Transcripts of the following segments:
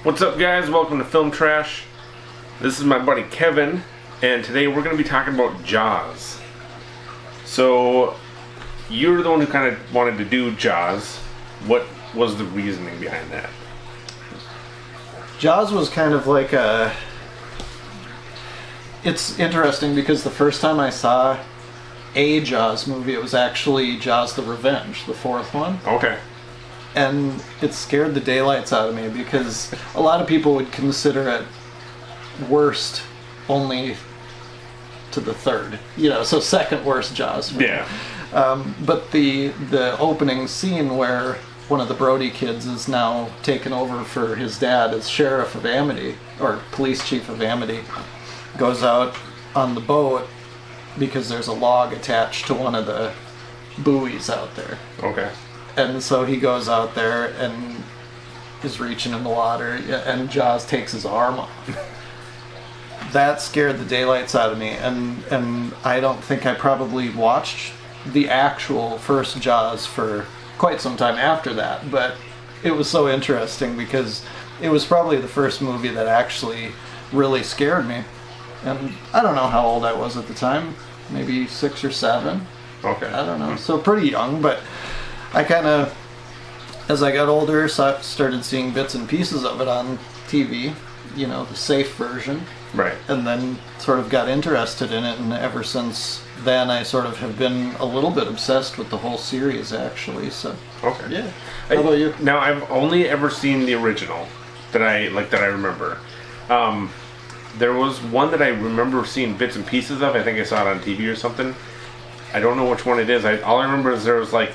What's up, guys? Welcome to Film Trash. This is my buddy Kevin, and today we're going to be talking about Jaws. So, you're the one who kind of wanted to do Jaws. What was the reasoning behind that? Jaws was kind of like a... It's interesting because the first time I saw a Jaws movie, it was actually Jaws the Revenge, the fourth one. Okay. And it scared the daylights out of me because a lot of people would consider it worst only to the third. You know, so second worst Jaws movie. Yeah. But the opening scene where one of the Brody kids is now taken over for his dad as sheriff of Amity, or police chief of Amity, goes out on the boat because there's a log attached to one of the buoys out there. Okay. And so he goes out there and is reaching in the water, and Jaws takes his arm off. That scared the daylights out of me, and I don't think I probably watched the actual first Jaws for quite some time after that, but it was so interesting because it was probably the first movie that actually really scared me. And I don't know how old I was at the time, maybe 6 or 7. Okay. I don't know, so pretty young, but I kind of, as I got older, started seeing bits and pieces of it on TV, you know, the safe version. Right. And then sort of got interested in it, and ever since then I sort of have been a little bit obsessed with the whole series, actually, so. Okay. Yeah. How about you? Now, I've only ever seen the original that I remember. There was one that I remember seeing bits and pieces of. I think I saw it on TV or something. I don't know which one it is. All I remember is there was like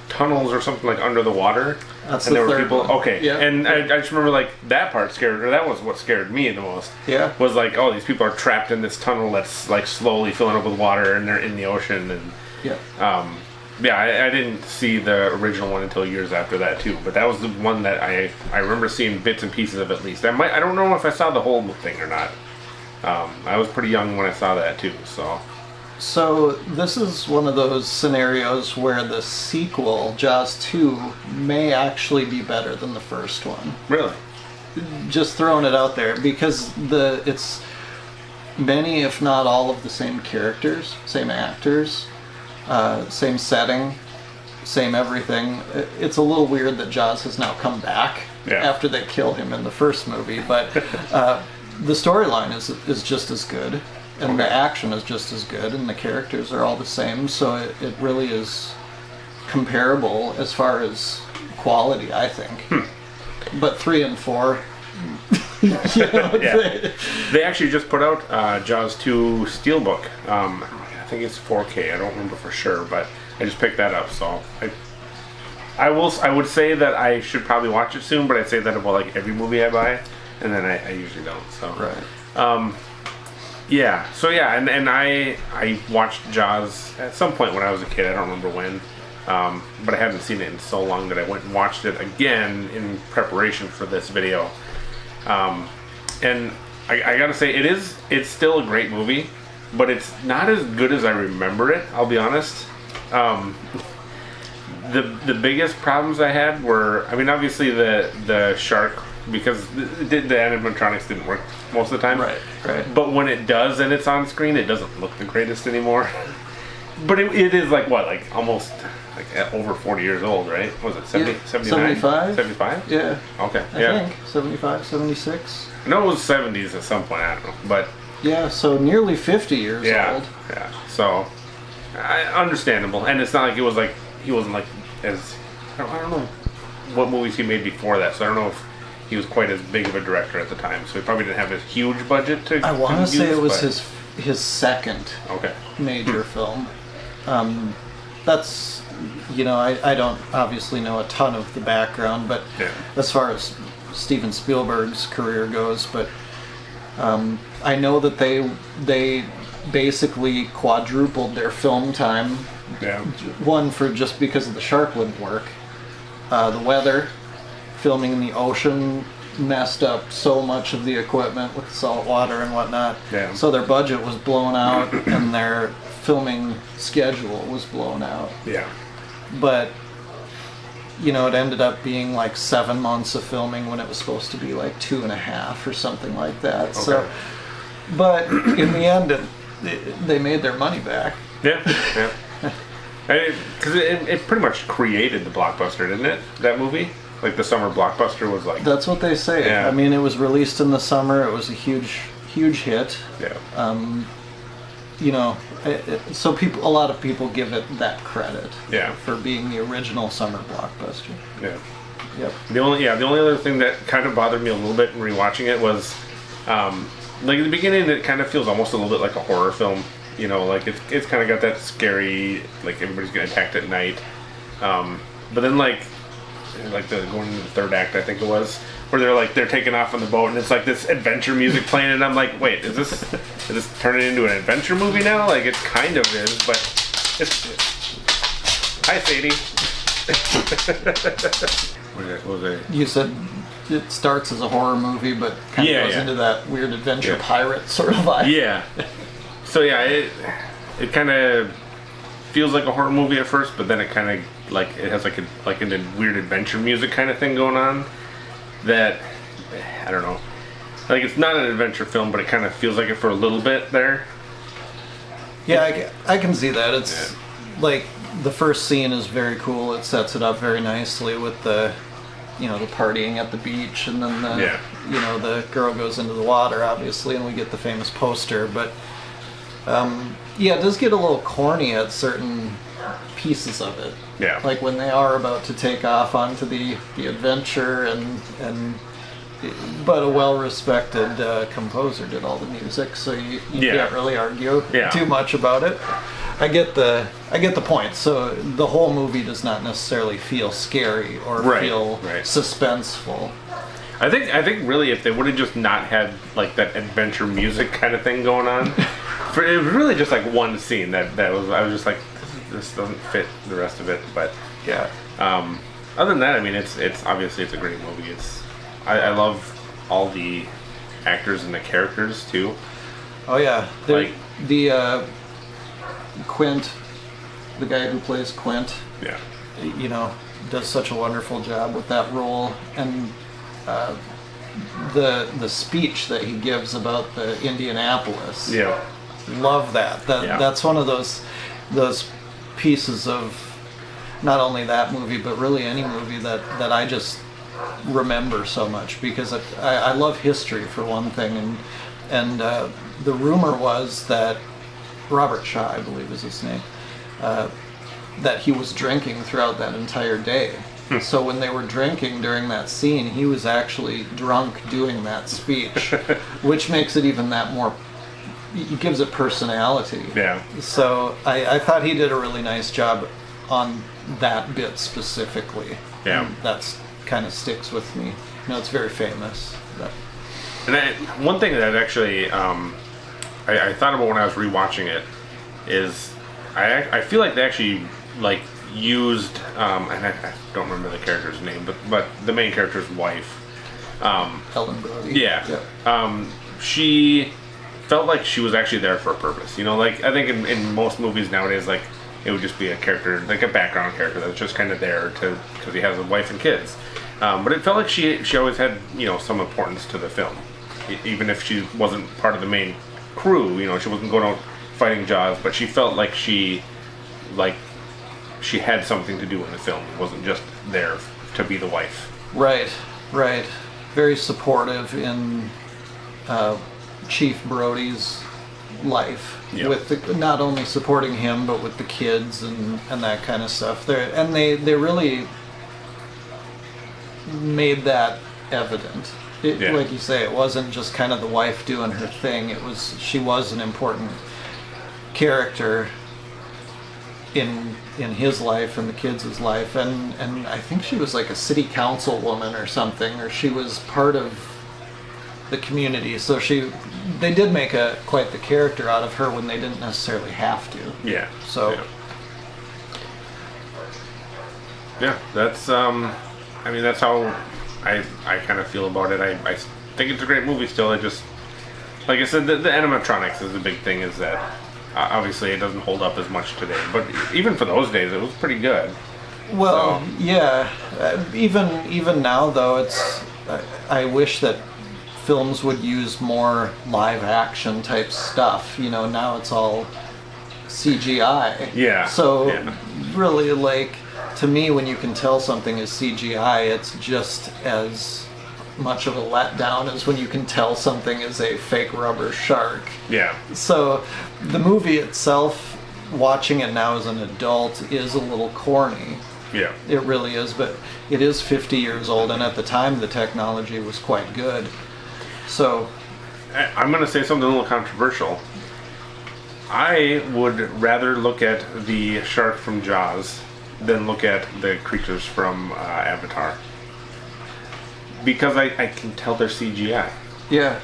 tunnels or something like under the water. That's and the there were third people. one. Okay. Yeah. And I just remember like that part that was what scared me the most. Yeah. Was like, oh, these people are trapped in this tunnel that's like slowly filling up with water, and they're in the ocean. And Yeah. I didn't see the original one until years after that too. But that was the one that I remember seeing bits and pieces of at least. I don't know if I saw the whole thing or not. I was pretty young when I saw that too. So this is one of those scenarios where the sequel, Jaws 2, may actually be better than the first one. Really? Just throwing it out there, because it's many, if not all, of the same characters, same actors, same setting, same everything. It's a little weird that Jaws has now come back after they killed him in the first movie, but the storyline is just as good. And the action is just as good, and the characters are all the same, so it really is comparable as far as quality, I think. But 3 and 4, They actually just put out Jaws 2 Steelbook. I think it's 4K. I don't remember for sure, but I just picked that up. So I would say that I should probably watch it soon, but I'd say that about like every movie I buy, and then I usually don't. So right. Yeah, so yeah, and I watched Jaws at some point when I was a kid. I don't remember when, but I haven't seen it in so long that I went and watched it again in preparation for this video. And I gotta say, it's still a great movie, but it's not as good as I remember it, I'll be honest. The biggest problems I had were, I mean, obviously the shark, because the animatronics didn't work most of the time. Right. But when it does and it's on screen, it doesn't look the greatest anymore. But it is like what, like almost like over 40 years old, right? Was it 70, 79? 75? 75? Yeah. Okay. I think 75, 76. I know it was 70s at some point. I don't know, but yeah, so nearly 50 years old. Yeah. So understandable, and it's not like it was like he wasn't like as I don't know what movies he made before that. So I don't know if he was quite as big of a director at the time, so he probably didn't have a huge budget to. I want to say it was his second major film. That's, you know, I don't obviously know a ton of the background, but as far as Steven Spielberg's career goes, but I know that they basically quadrupled their film time. Yeah. One, for just because of the shark wouldn't work. The weather. Filming in the ocean messed up so much of the equipment with salt water and whatnot. Yeah. So their budget was blown out and their filming schedule was blown out. Yeah. But you know, it ended up being like 7 months of filming when it was supposed to be like 2.5 or something like that. So, Okay. but in the end, they made their money back. Yeah, yeah. Because it pretty much created the blockbuster, didn't it? That movie, like the summer blockbuster, was like. That's what they say. Yeah. I mean, it was released in the summer. It was a huge hit. Yeah. You know, so a lot of people give it that credit. Yeah. For being the original summer blockbuster. Yeah. Yep. The only other thing that kind of bothered me a little bit in rewatching it was, like at the beginning, it kind of feels almost a little bit like a horror film. You know, like it's kind of got that scary, like everybody's getting attacked at night. But then like the going into the third act, I think it was, where they're taking off on the boat and it's like this adventure music playing, and I'm like, wait, is this turning into an adventure movie now? Like it kind of is, but it's. Hi, Sadie. What was it? You said it starts as a horror movie, but kind of goes into that weird adventure pirate sort of vibe. Yeah. So yeah, it kind of feels like a horror movie at first, but then it kind of like it has like a weird adventure music kind of thing going on. That I don't know. Like it's not an adventure film, but it kind of feels like it for a little bit there. Yeah, I can see that. It's like the first scene is very cool. It sets it up very nicely with the, you know, the partying at the beach, and then the, you know, the girl goes into the water, obviously, and we get the famous poster. But yeah, it does get a little corny at certain pieces of it. Yeah. Like when they are about to take off onto the adventure, and but a well-respected composer did all the music, so you can't really argue too much about it. I get the point. So the whole movie does not necessarily feel scary or feel suspenseful. I think really if they would have just not had like that adventure music kind of thing going on, it was really just like one scene that was, I was just like, this doesn't fit the rest of it. But yeah. Other than that, I mean, it's obviously it's a great movie. I love all the actors and the characters too. Oh yeah, Like the Quint, the guy who plays Quint. Yeah. You know, does such a wonderful job with that role, and the speech that he gives about the Indianapolis. Yeah. Love that. That's one of those pieces of not only that movie, but really any movie that I just remember so much, because I love history for one thing, and the rumor was that Robert Shaw, I believe is his name, that he was drinking throughout that entire day. So when they were drinking during that scene, he was actually drunk doing that speech, which makes it even that more, it gives it personality. Yeah. So I thought he did a really nice job on that bit specifically. Yeah. And that's kind of sticks with me. You know, it's very famous. But. And one thing that actually I thought about when I was rewatching it is I feel like they actually like used and I don't remember the character's name, but the main character's wife, Ellen Brody. Yeah. She felt like she was actually there for a purpose. You know, like I think in most movies nowadays, like it would just be a character, like a background character that's just kind of there because he has a wife and kids. But it felt like she always had, you know, some importance to the film, even if she wasn't part of the main crew. You know, she wasn't going out fighting Jaws, but she felt like she had something to do in the film. It wasn't just there to be the wife. Right. Very supportive in Chief Brody's life. Yep. With not only supporting him, but with the kids and that kind of stuff. They really made that evident. Like you say, it wasn't just kind of the wife doing her thing. She was an important character in his life and the kids' life, and I think she was like a city council woman or something, or she was part of the community. So they did make quite the character out of her when they didn't necessarily have to. Yeah. So. Yeah, that's I mean, that's how I kind of feel about it. I think it's a great movie still. I just, like I said, the animatronics is the big thing, is that obviously it doesn't hold up as much today. But even for those days, it was pretty good. Well, So, yeah. Even now though, I wish that films would use more live action type stuff. You know, now it's all CGI. Yeah, So yeah. really, like, to me, when you can tell something is CGI, it's just as much of a letdown as when you can tell something is a fake rubber shark. yeah, So the movie itself, watching it now as an adult, is a little corny. yeah. It really is, but it is 50 years old, and at the time the technology was quite good. So, I'm going to say something a little controversial. I would rather look at the shark from Jaws than look at the creatures from Avatar. Because I can tell they're CGI. yeah,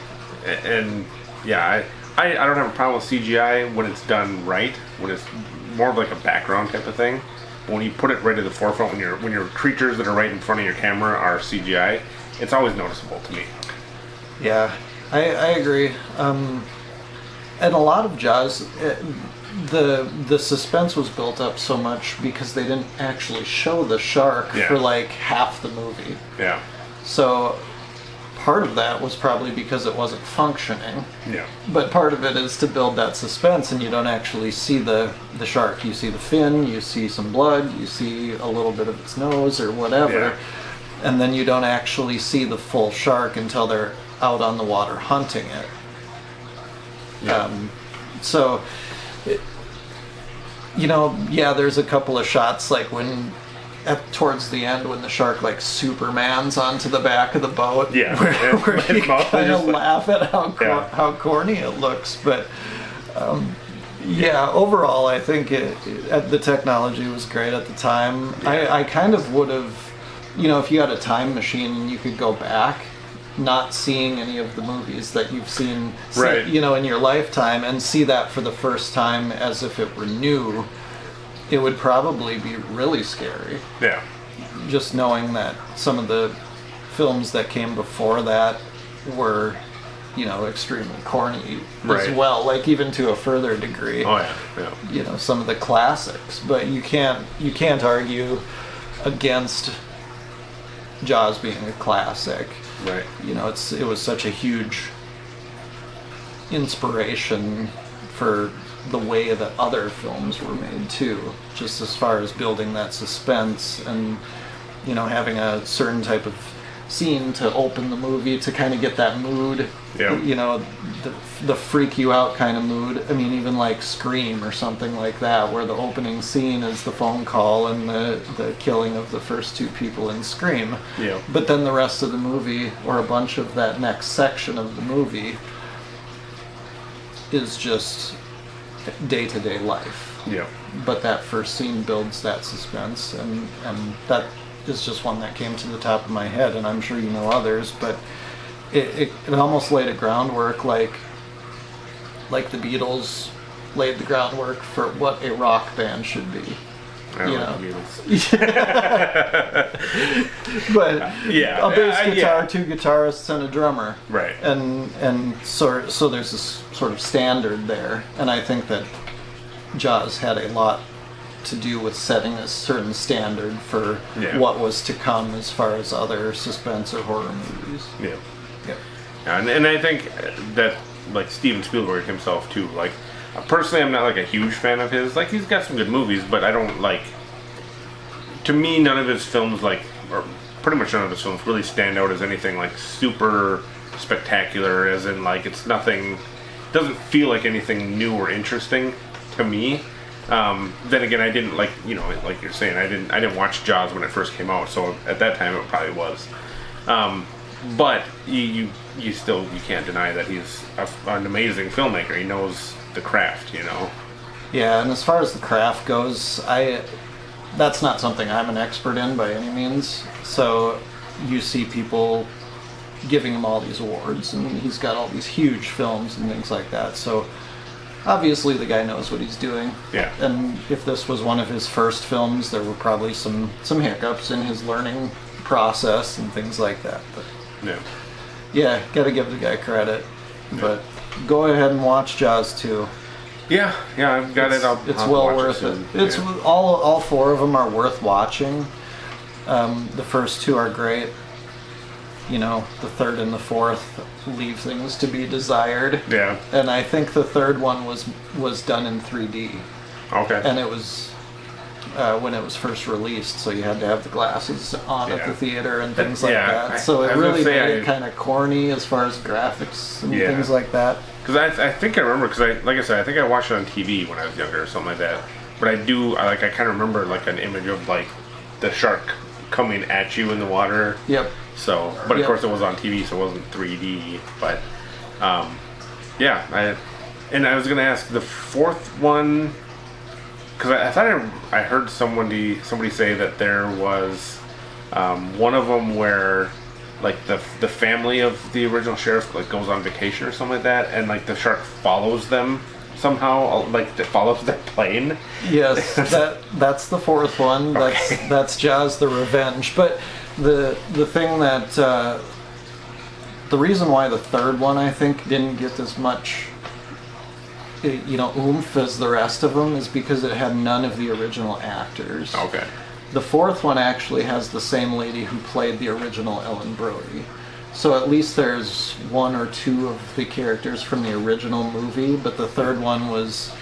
And yeah, I don't have a problem with CGI when it's done right, when it's more of like a background type of thing. But when you put it right to the forefront, when your creatures that are right in front of your camera are CGI, it's always noticeable to me. yeah, I agree. And a lot of Jaws, the suspense was built up so much because they didn't actually show the shark Yeah. for like half the movie. Yeah, So part of that was probably because it wasn't functioning. yeah, But part of it is to build that suspense, and you don't actually see the shark. You see the fin, you see some blood, you see a little bit of its nose or whatever, Yeah. and then you don't actually see the full shark until they're out on the water hunting it. yeah. So, yeah, there's a couple of shots like when towards the end when the shark like Supermans onto the back of the boat, Yeah. where His you mouth kind is of just like- laugh at Yeah. how corny it looks. But yeah, overall, I think the technology was great at the time. Yeah. I kind of would have, if you had a time machine and you could go back, not seeing any of the movies that you've seen, Right. in your lifetime, and see that for the first time as if it were new, it would probably be really scary. Yeah. Just knowing that some of the films that came before that were, extremely corny as Right. well, like even to a further degree. Oh yeah. Yeah. Some of the classics, but you can't argue against Jaws being a classic. Right. It was such a huge inspiration for the way that other films were made too, just as far as building that suspense and having a certain type of scene to open the movie to kind of get that mood. Yeah. The freak you out kind of mood. I mean, even like Scream or something like that, where the opening scene is the phone call and the killing of the first two people in Scream. Yeah. But then the rest of the movie, or a bunch of that next section of the movie, is just day-to-day life. Yeah. But that first scene builds that suspense, and that is just one that came to the top of my head, and I'm sure you know others, but it almost laid a groundwork like the Beatles laid the groundwork for what a rock band should be. I don't You like know. the Beatles. But Yeah. a bass Yeah. guitar, two guitarists, and a drummer. Right. And so there's this sort of standard there, and I think that Jaws had a lot to do with setting a certain standard for Yeah. what was to come as far as other suspense or horror movies. Yeah. Yep. And I think that, like, Steven Spielberg himself too, like, personally I'm not like a huge fan of his. Like, he's got some good movies, but I don't like, to me none of his films, like, or pretty much none of his films really stand out as anything like super spectacular, as in like it's nothing, doesn't feel like anything new or interesting to me. Then again, I didn't like, like you're saying, I didn't watch Jaws when it first came out, so at that time it probably was. But you can't deny that he's an amazing filmmaker. He knows the craft, Yeah, and as far as the craft goes, that's not something I'm an expert in by any means. So you see people giving him all these awards, and he's got all these huge films and things like that. So obviously the guy knows what he's doing. Yeah. And if this was one of his first films, there were probably some hiccups in his learning process and things like that. But Yeah. yeah, gotta give the guy credit. But go ahead and watch Jaws 2. Yeah, I've got it. I'll It's have to well watch worth it. soon. It's Yeah. all four of them are worth watching. The first two are great. You know, the third and the fourth leave things to be desired. Yeah. And I think the third one was done in 3D, Okay. and it was when it was first released, so you had to have the glasses on at Yeah. the theater and things like Yeah, that. So I it was gonna really say made I- it kind of corny as far as graphics and Yeah. things like that. Because I think I remember, because like I said, I think I watched it on TV when I was younger or something like that. But I kind of remember like an image of like the shark coming at you in the water. Yep. So, but of Yep. course it was on TV, so it wasn't 3D. But yeah, I was gonna ask the fourth one, because I thought I heard somebody say that there was one of them where like the family of the original sheriff like goes on vacation or something like that, and like the shark follows them somehow, like it follows their plane. Yes, that's the fourth one. That's Jaws: The Revenge. But the thing that the reason why the third one I think didn't get as much oomph as the rest of them is because it had none of the original actors. Okay. The fourth one actually has the same lady who played the original Ellen Brody. So at least there's one or two of the characters from the original movie, but the third one was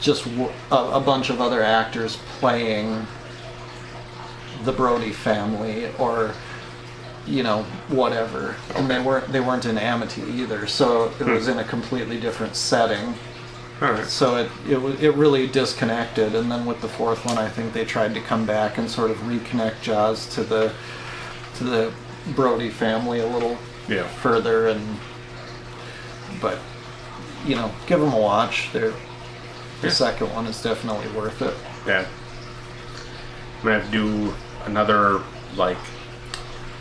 just a bunch of other actors playing the Brody family, or whatever. And they weren't in Amity either, so it was in a completely different setting. All right. So it really disconnected, and then with the fourth one, I think they tried to come back and sort of reconnect Jaws to the Brody family a little further, but give them a watch. The second one is definitely worth it. Yeah. I'm gonna have to do another like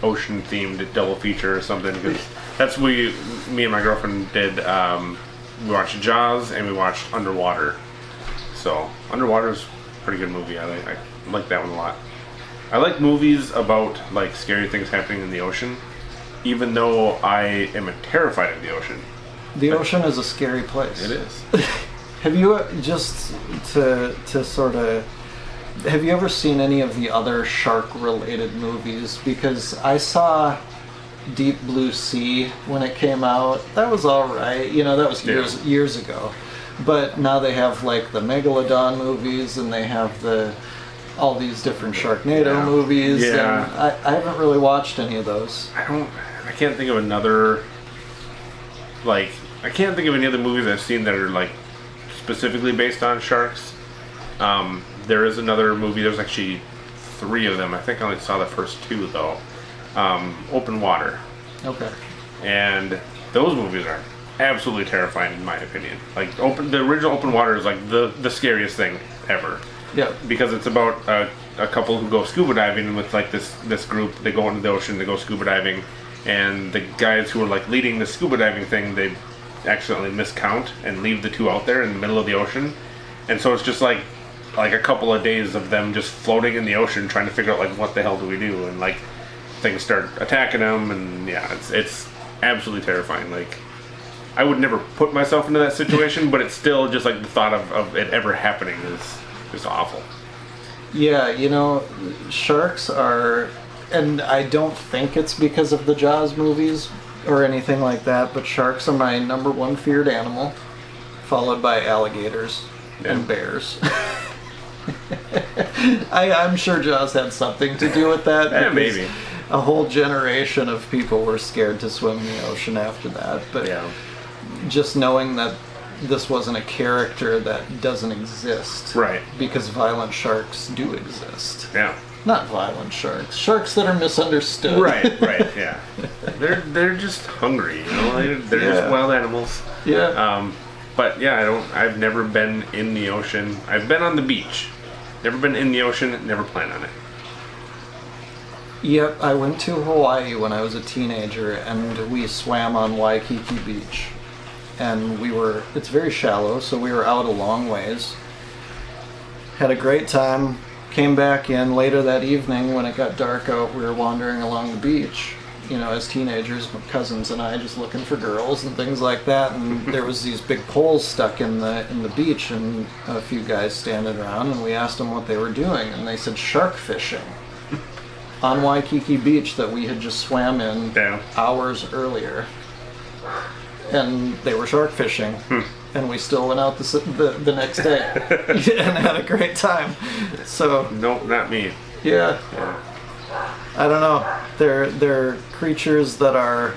ocean themed double feature or something, because that's what me and my girlfriend did. We watched Jaws and we watched Underwater. So Underwater is a pretty good movie. I like that one a lot. I like movies about like scary things happening in the ocean, even though I am terrified of the ocean. The ocean is a scary place. It is. Have you just to sort of have you ever seen any of the other shark related movies? Because I saw Deep Blue Sea when it came out. That was all right. That was years ago. But now they have like the Megalodon movies, and they have all these different Sharknado movies. Yeah. And I haven't really watched any of those. I can't think of another. Like, I can't think of any other movies I've seen that are like specifically based on sharks. There is another movie. There's actually 3 of them. I think I only saw the first 2 though. Open Water. Okay. And those movies are absolutely terrifying in my opinion. Like the original Open Water is like the scariest thing ever. Yeah. Because it's about a couple who go scuba diving with like this group. They go into the ocean, they go scuba diving, and the guys who are like leading the scuba diving thing, they accidentally miscount and leave the 2 out there in the middle of the ocean. And so it's just like a couple of days of them just floating in the ocean trying to figure out like what the hell do we do, and like things start attacking them, and yeah, it's absolutely terrifying. Like, I would never put myself into that situation, but it's still just like the thought of it ever happening is just awful. Yeah, sharks are, and I don't think it's because of the Jaws movies or anything like that, but sharks are my number 1 feared animal, followed by alligators and bears. I'm sure Jaws had something to do with that. Yeah, because maybe. A whole generation of people were scared to swim in the ocean after that. But Yeah. just knowing that this wasn't a character that doesn't exist. Right. Because violent sharks do exist. Yeah. Not violent sharks. Sharks that are misunderstood. Right, yeah. They're just hungry, They're just wild animals. Yeah. But yeah, I've never been in the ocean. I've been on the beach. Never been in the ocean, never plan on it. Yep, I went to Hawaii when I was a teenager, and we swam on Waikiki Beach. And it's very shallow, so we were out a long ways. Had a great time, came back in later that evening when it got dark out. We were wandering along the beach, as teenagers, my cousins and I just looking for girls and things like that. And there was these big poles stuck in the beach, and a few guys standing around, and we asked them what they were doing, and they said shark fishing on Waikiki Beach that we had just swam in Yeah. hours earlier. And they were shark fishing, and we still went out the next day and had a great time. So Nope, not me. yeah, Yeah. I don't know. They're creatures that are,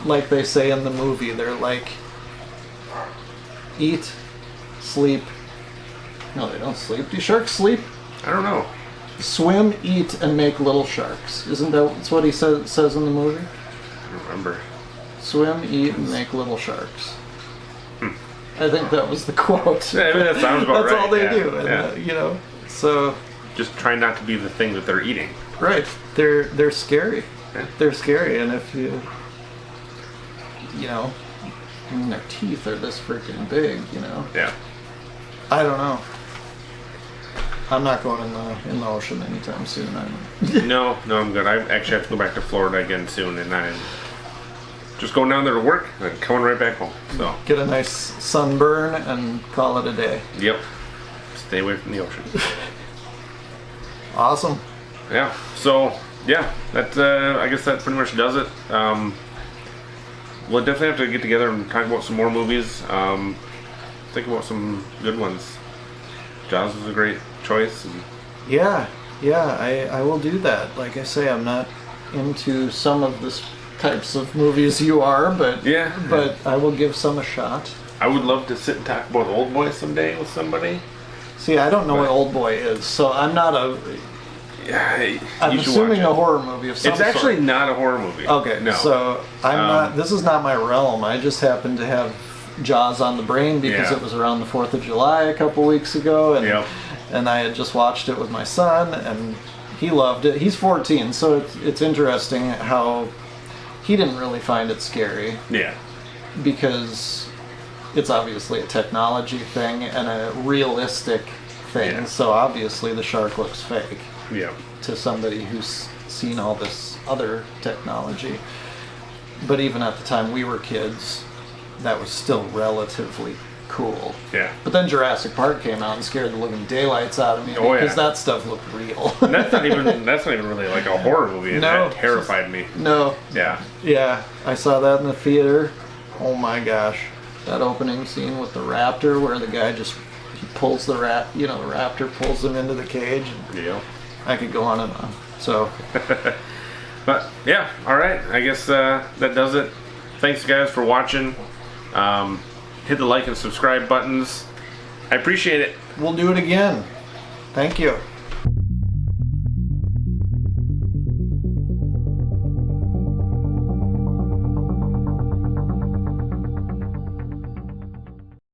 like they say in the movie. They're like eat, sleep. No, they don't sleep. Do sharks sleep? I don't know. Swim, eat, and make little sharks. Isn't that what he says in the movie? I don't remember. Swim, eat, and make little sharks. I think that was the quote. Yeah, I mean, that sounds about That's right. all they yeah. do, and, Yeah. So Just try not to be the thing that they're eating. right, they're scary. Yeah. They're scary, and if I mean, their teeth are this freaking big. Yeah. I don't know. I'm not going in the ocean anytime soon. No, I'm good. I actually have to go back to Florida again soon, and I'm just going down there to work and coming right back home. So, Get a nice sunburn and call it a day. yep. Stay away from the ocean. Awesome. Yeah. So, yeah, that I guess that pretty much does it. We'll definitely have to get together and talk about some more movies. Think about some good ones. Jaws was a great choice. And Yeah, I will do that. Like I say, I'm not into some of the types of movies you are, but Yeah. but I will give some a shot. I would love to sit and talk about Old Boy someday with somebody. See, I don't know what But- Old Boy is, so I'm not a. Yeah, I'm you should assuming watch a it. horror movie of some It's actually sort. not a horror movie. Okay, No. so I'm not. This is not my realm. I just happen to have Jaws on the brain because Yeah. it was around the 4th of July a couple weeks ago, and Yep. and I had just watched it with my son, and he loved it. He's 14, so it's interesting how he didn't really find it scary Yeah. because it's obviously a technology thing and a realistic thing. Yeah. So obviously the shark looks fake Yeah. to somebody who's seen all this other technology. But even at the time we were kids, that was still relatively cool. Yeah. But then Jurassic Park came out and scared the living daylights out of me Oh, because yeah. that stuff looked real. And that's not even really like a horror movie. And No. that terrified me. No, Yeah. yeah, I saw that in the theater. Oh my gosh, that opening scene with the raptor where the guy just he pulls the the raptor pulls him into the cage. Yeah. I could go on and on. So But yeah, all right. I guess that does it. Thanks, guys, for watching. Hit the like and subscribe buttons. I appreciate it. we'll do it again. Thank you.